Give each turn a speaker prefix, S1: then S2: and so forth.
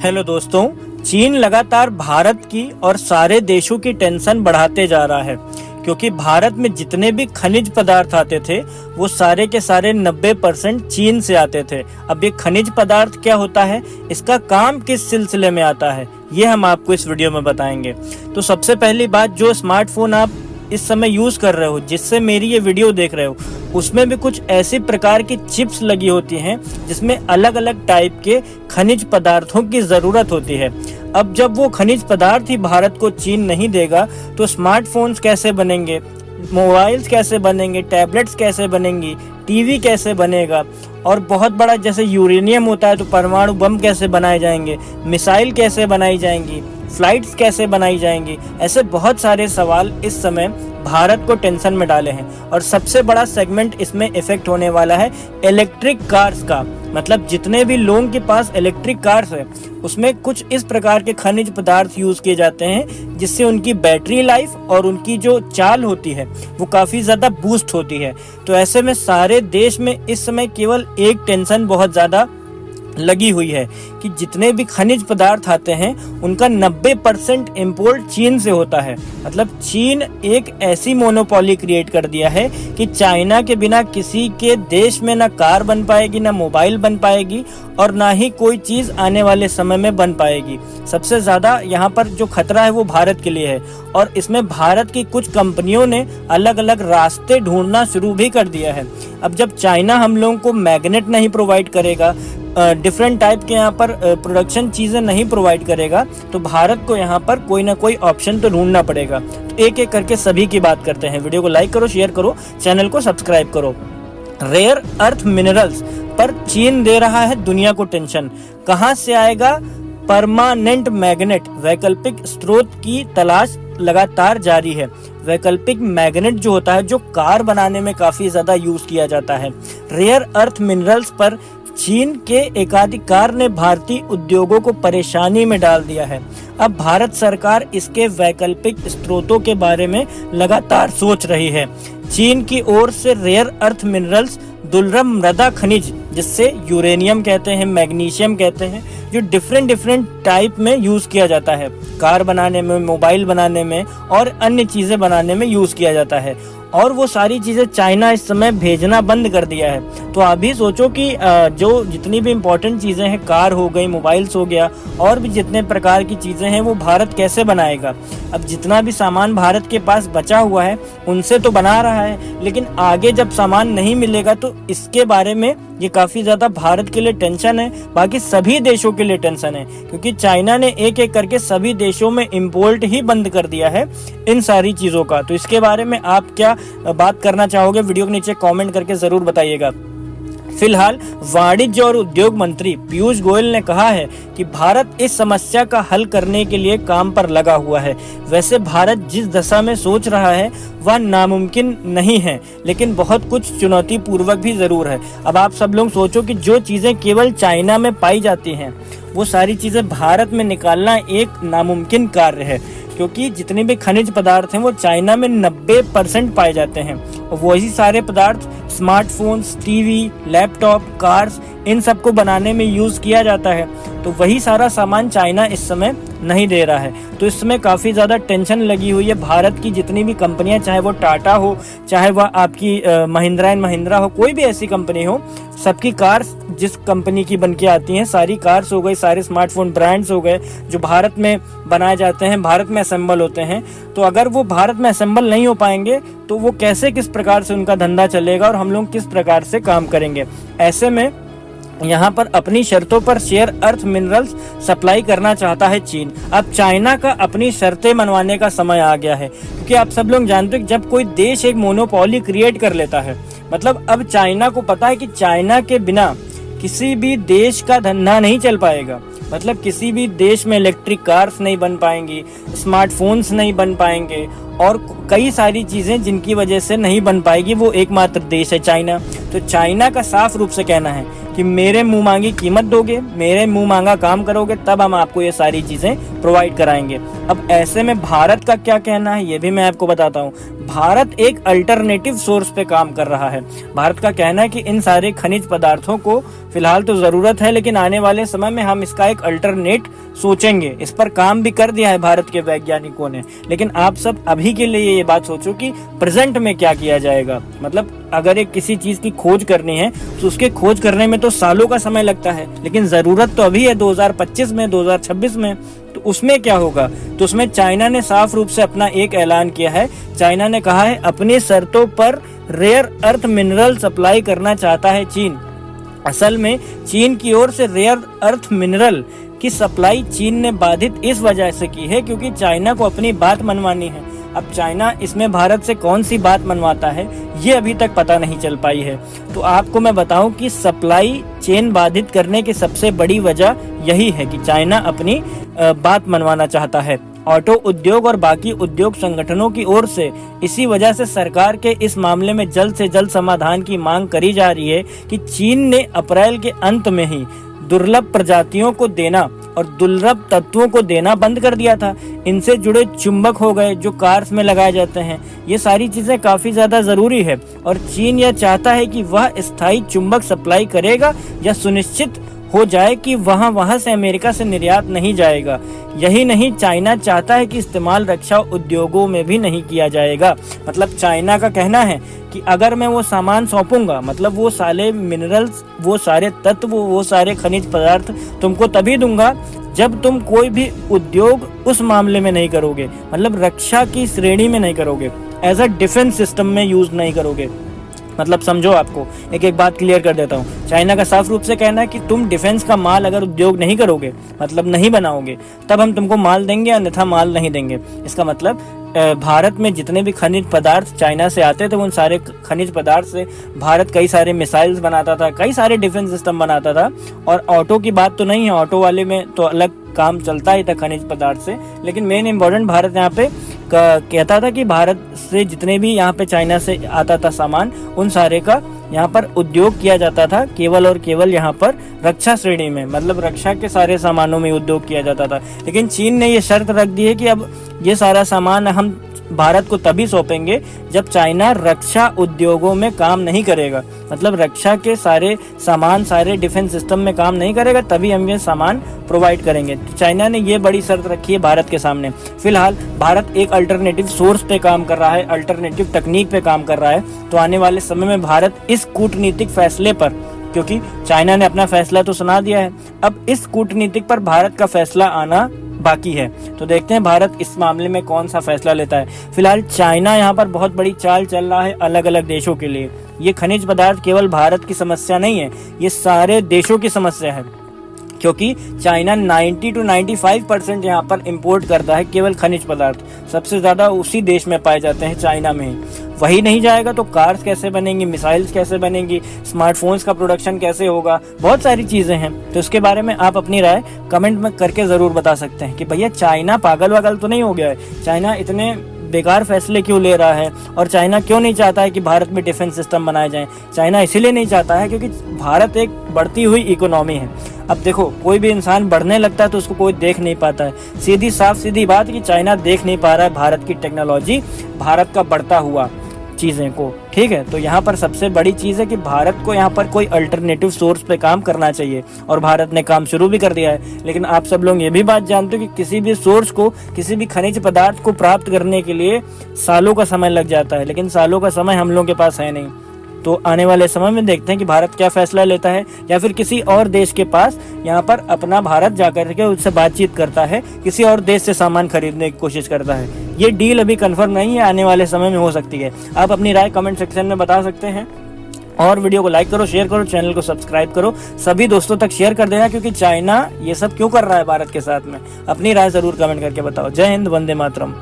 S1: Hello दोस्तों, चीन लगातार भारत की और सारे देशों की टेंशन बढ़ाते जा रहा है क्योंकि भारत में जितने भी खनिज पदार्थ आते थे वो सारे के सारे 90% चीन से आते थे। अब ये खनिज पदार्थ क्या होता है, इसका काम किस सिलसिले में आता है, ये हम आपको इस वीडियो में बताएंगे। तो सबसे पहली बात, जो स्मार्टफोन आप इस समय यूज कर रहे हो, जिससे मेरी ये वीडियो देख रहे हो, उसमें भी कुछ ऐसी प्रकार की चिप्स लगी होती हैं जिसमें अलग अलग टाइप के खनिज पदार्थों की जरूरत होती है। अब जब वो खनिज पदार्थ ही भारत को चीन नहीं देगा तो स्मार्टफोन्स कैसे बनेंगे, मोबाइल्स कैसे बनेंगे, टैबलेट्स कैसे बनेंगी, टीवी कैसे बनेगा, और बहुत बड़ा जैसे यूरेनियम होता है तो परमाणु बम कैसे बनाए जाएंगे, मिसाइल कैसे बनाई जाएंगी, फ्लाइट्स कैसे बनाई जाएंगी। ऐसे बहुत सारे सवाल इस समय भारत को टेंशन में डाले हैं और सबसे बड़ा सेगमेंट इसमें इफेक्ट होने वाला है इलेक्ट्रिक कार्स का। मतलब जितने भी लोगों के पास इलेक्ट्रिक कार्स है उसमें कुछ इस प्रकार के खनिज पदार्थ यूज किए जाते हैं जिससे उनकी बैटरी लाइफ और उनकी जो चाल होती है वो काफी ज्यादा बूस्ट होती है। तो ऐसे में सारे देश में इस समय केवल एक टेंशन बहुत ज्यादा लगी हुई है कि जितने भी खनिज पदार्थ आते हैं उनका 90% इम्पोर्ट चीन से होता है। मतलब चीन एक ऐसी मोनोपोली क्रिएट कर दिया है कि चाइना के बिना किसी के देश में ना कार बन पाएगी, ना मोबाइल बन पाएगी और ना ही कोई चीज आने वाले समय में बन पाएगी। सबसे ज्यादा यहाँ पर जो खतरा है वो भारत के लिए है और इसमें भारत की कुछ कंपनियों ने अलग अलग रास्ते ढूंढना शुरू भी कर दिया है। अब जब चाइना हम लोगों को मैग्नेट नहीं प्रोवाइड करेगा, डिफरेंट टाइप के यहाँ पर प्रोडक्शन चीजें नहीं प्रोवाइड करेगा, तो भारत को यहाँ पर कोई ना कोई ऑप्शन तो ढूंढना पड़ेगा। तो एक एक करके सभी की बात करते हैं। वीडियो को लाइक करो, शेयर करो, चैनल को सब्सक्राइब करो। रेयर अर्थ मिनरल्स पर चीन दे रहा है दुनिया को टेंशन। कहाँ से आएगा परमानेंट मैग्नेट, वैकल्पिक स्रोत की तलाश लगातार जारी है। वैकल्पिक मैग्नेट जो होता है, जो कार बनाने में काफी ज्यादा यूज किया जाता है। रेयर अर्थ मिनरल्स पर चीन के एकाधिकार ने भारतीय उद्योगों को परेशानी में डाल दिया है। अब भारत सरकार इसके वैकल्पिक स्रोतों के बारे में लगातार सोच रही है। चीन की ओर से रेयर अर्थ मिनरल्स, दुर्लभ मृदा खनिज जिससे यूरेनियम कहते हैं, मैग्नीशियम कहते हैं, जो डिफरेंट टाइप में यूज किया जाता है, कार बनाने में, मोबाइल बनाने में और अन्य चीजें बनाने में यूज किया जाता है। और वो सारी चीजें चाइना इस समय भेजना बंद कर दिया है। तो अभी सोचो कि जो जितनी भी इम्पोर्टेंट चीजें हैं, कार हो गई, मोबाइल्स हो गया और भी जितने प्रकार की चीजें हैं, वो भारत कैसे बनाएगा। अब जितना भी सामान भारत के पास बचा हुआ है उनसे तो बना रहा है, लेकिन आगे जब सामान नहीं मिलेगा तो इसके बारे में ये काफी ज्यादा भारत के लिए टेंशन है, बाकी सभी देशों के लिए टेंशन है, क्योंकि चाइना ने एक एक करके सभी देशों में इम्पोर्ट ही बंद कर दिया है इन सारी चीजों का। तो इसके बारे में आप क्या बात करना चाहोगे, वीडियो के नीचे कमेंट करके जरूर बताइएगा। फिलहाल वाणिज्य और उद्योग मंत्री पीयूष गोयल ने कहा है कि भारत इस समस्या का हल करने के लिए काम पर लगा हुआ है। वैसे भारत जिस दशा में सोच रहा है वह नामुमकिन नहीं है, लेकिन बहुत कुछ चुनौती पूर्वक भी जरूर है। अब आप सब लोग सोचो कि जो चीजें केवल चाइना में पाई जाती हैं वो सारी चीजें भारत में निकालना एक नामुमकिन कार्य है, क्योंकि जितने भी खनिज पदार्थ हैं वो चाइना में 90% पाए जाते हैं और वही सारे पदार्थ स्मार्टफोन्स, टीवी, लैपटॉप, कार्स, इन सब को बनाने में यूज किया जाता है। तो वही सारा सामान चाइना इस समय नहीं दे रहा है। तो इस समय काफी ज्यादा टेंशन लगी हुई है। भारत की जितनी भी कंपनियां, चाहे वो टाटा हो, चाहे वह आपकी महिंद्रा एंड महिंद्रा हो, कोई भी ऐसी कंपनी हो, सबकी कार्स जिस कंपनी की बन के आती हैं, सारी कार्स हो गई, सारे स्मार्टफोन ब्रांड्स हो गए जो भारत में बनाए जाते हैं, भारत में असेंबल होते हैं। तो अगर वो भारत में असेंबल नहीं हो पाएंगे तो वो कैसे, किस प्रकार से उनका धंधा चलेगा और हम लोग किस प्रकार से काम करेंगे। ऐसे में यहाँ पर अपनी शर्तों पर शेयर अर्थ मिनरल्स सप्लाई करना चाहता है चीन। अब चाइना का अपनी शर्तें मनवाने का समय आ गया है, क्योंकि आप सब लोग जानते हैं जब कोई देश एक मोनोपोली क्रिएट कर लेता है, मतलब अब चाइना को पता है कि चाइना के बिना किसी भी देश का धंधा नहीं चल पाएगा। मतलब किसी भी देश में इलेक्ट्रिक कार्स नहीं बन पाएंगी, स्मार्टफोन्स नहीं बन पाएंगे और कई सारी चीजें जिनकी वजह से नहीं बन पाएगी, वो एकमात्र देश है चाइना। तो चाइना का साफ रूप से कहना है कि मेरे मुंह मांगी कीमत दोगे, मेरे मुंह मांगा काम करोगे, तब हम आपको ये सारी चीजें प्रोवाइड कराएंगे। अब ऐसे में भारत का क्या कहना है ये भी मैं आपको बताता हूँ। भारत एक अल्टरनेटिव सोर्स पे काम कर रहा है। भारत का कहना है कि इन सारे खनिज पदार्थों को फिलहाल तो जरूरत है, लेकिन आने वाले समय में हम इसका एक अल्टरनेट सोचेंगे। इस पर काम भी कर दिया है भारत के वैज्ञानिकों ने। लेकिन आप सब अभी के लिए ये बात सोचो कि प्रेजेंट में क्या किया जाएगा। मतलब अगर एक किसी चीज की खोज करनी है तो उसके खोज करने में तो सालों का समय लगता है, लेकिन जरूरत तो अभी है 2025 में, 2026 में। तो उसमें क्या होगा? तो उसमें चाइना ने साफ रूप से अपना एक ऐलान किया है। चाइना ने कहा है अपनी शर्तों पर रेयर अर्थ मिनरल सप्लाई करना चाहता है चीन। असल में चीन की ओर से रेयर अर्थ मिनरल की सप्लाई चीन ने बाधित इस वजह से की है क्योंकि चाइना को अपनी बात मनवानी है। अब चाइना इसमें भारत से कौन सी बात मनवाता है ये अभी तक पता नहीं चल पाई है। तो आपको मैं बताऊं कि सप्लाई चेन बाधित करने की सबसे बड़ी वजह यही है कि चाइना अपनी बात मनवाना चाहता है। ऑटो उद्योग और बाकी उद्योग संगठनों की ओर से इसी वजह से सरकार के इस मामले में जल्द से जल्द समाधान की मांग करी जा रही है कि चीन ने अप्रैल के अंत में ही दुर्लभ प्रजातियों को देना और दुर्लभ तत्वों को देना बंद कर दिया था। इनसे जुड़े चुंबक हो गए जो कार्स में लगाए जाते हैं, ये सारी चीजें काफी ज्यादा जरूरी है और चीन यह चाहता है कि वह स्थायी चुंबक सप्लाई करेगा या सुनिश्चित हो जाए कि वहां से अमेरिका से निर्यात नहीं जाएगा। यही नहीं, चाइना चाहता है कि इस्तेमाल रक्षा उद्योगों में भी नहीं किया जाएगा। मतलब चाइना का कहना है कि अगर मैं वो सामान सौंपूंगा, मतलब वो सारे मिनरल्स, वो सारे तत्व, वो सारे खनिज पदार्थ तुमको तभी दूंगा जब तुम कोई भी उद्योग उस मामले में नहीं करोगे, मतलब रक्षा की श्रेणी में नहीं करोगे, एज अ डिफेंस सिस्टम में यूज नहीं करोगे। मतलब समझो, आपको एक एक बात क्लियर कर देता हूँ। चाइना का साफ रूप से कहना है कि तुम डिफेंस का माल अगर उद्योग नहीं करोगे, मतलब नहीं बनाओगे, तब हम तुमको माल देंगे, अन्यथा माल नहीं देंगे। इसका मतलब भारत में जितने भी खनिज पदार्थ चाइना से आते थे, उन सारे खनिज पदार्थ से भारत कई सारे मिसाइल्स बनाता था, कई सारे डिफेंस सिस्टम बनाता था। और ऑटो की बात तो नहीं है, ऑटो वाले में तो अलग काम चलता ही था खनिज पदार्थ से, लेकिन मेन इम्पोर्टेंट भारत यहाँ पे कहता था कि भारत से जितने भी यहाँ पे चाइना से आता था सामान, उन सारे का यहाँ पर उद्योग किया जाता था केवल और केवल यहाँ पर रक्षा श्रेणी में, मतलब रक्षा के सारे सामानों में उद्योग किया जाता था। लेकिन चीन ने ये शर्त रख दी है कि अब ये सारा सामान हम भारत को तभी सौंपेंगे जब चाइना रक्षा उद्योगों में काम नहीं करेगा, मतलब रक्षा के सारे सामान, सारे डिफेंस सिस्टम में काम नहीं करेगा, तभी हम ये सामान प्रोवाइड करेंगे। तो चाइना ने ये बड़ी शर्त रखी है भारत के सामने। फिलहाल भारत एक अल्टरनेटिव सोर्स पे काम कर रहा है, अल्टरनेटिव तकनीक पे काम कर रहा है। तो आने वाले समय में भारत इस कूटनीतिक फैसले पर, क्योंकि चाइना ने अपना फैसला तो सुना दिया है, अब इस कूटनीतिक पर भारत का फैसला आना बाकी है। तो देखते हैं भारत इस मामले में कौन सा फैसला लेता है। फिलहाल चाइना यहाँ पर बहुत बड़ी चाल चल रहा है अलग अलग देशों के लिए। ये खनिज पदार्थ केवल भारत की समस्या नहीं है, ये सारे देशों की समस्या है, क्योंकि चाइना 90 to 95% यहाँ पर इंपोर्ट करता है केवल खनिज पदार्थ। सबसे ज्यादा उसी देश में पाए जाते हैं, चाइना में ही। वही नहीं जाएगा तो कार्स कैसे बनेंगी, मिसाइल्स कैसे बनेंगी, स्मार्टफोन्स का प्रोडक्शन कैसे होगा, बहुत सारी चीजें हैं। तो इसके बारे में आप अपनी राय कमेंट में करके जरूर बता सकते हैं कि भैया चाइना पागल वागल तो नहीं हो गया है, चाइना इतने बेकार फैसले क्यों ले रहा है, और चाइना क्यों नहीं चाहता है कि भारत में डिफेंस सिस्टम बनाए जाएं। चाइना इसीलिए नहीं चाहता है क्योंकि भारत एक बढ़ती हुई इकोनॉमी है। अब देखो, कोई भी इंसान बढ़ने लगता है तो उसको कोई देख नहीं पाता है। सीधी साफ सीधी बात कि चाइना देख नहीं पा रहा है भारत की टेक्नोलॉजी, भारत का बढ़ता हुआ चीजें को, ठीक है। तो यहाँ पर सबसे बड़ी चीज है कि भारत को यहाँ पर कोई अल्टरनेटिव सोर्स पे काम करना चाहिए, और भारत ने काम शुरू भी कर दिया है। लेकिन आप सब लोग ये भी बात जानते हो कि किसी भी सोर्स को, किसी भी खनिज पदार्थ को प्राप्त करने के लिए सालों का समय लग जाता है, लेकिन सालों का समय हम लोगों के पास है नहीं। तो आने वाले समय में देखते हैं कि भारत क्या फैसला लेता है, या फिर किसी और देश के पास यहाँ पर अपना भारत जाकर के उससे बातचीत करता है, किसी और देश से सामान खरीदने की कोशिश करता है। ये डील अभी कंफर्म नहीं है, आने वाले समय में हो सकती है। आप अपनी राय कमेंट सेक्शन में बता सकते हैं, और वीडियो को लाइक करो, शेयर करो, चैनल को सब्सक्राइब करो, सभी दोस्तों तक शेयर कर देना, क्योंकि चाइना ये सब क्यों कर रहा है भारत के साथ में। अपनी राय जरूर कमेंट करके बताओ। जय हिंद, वंदे मातरम।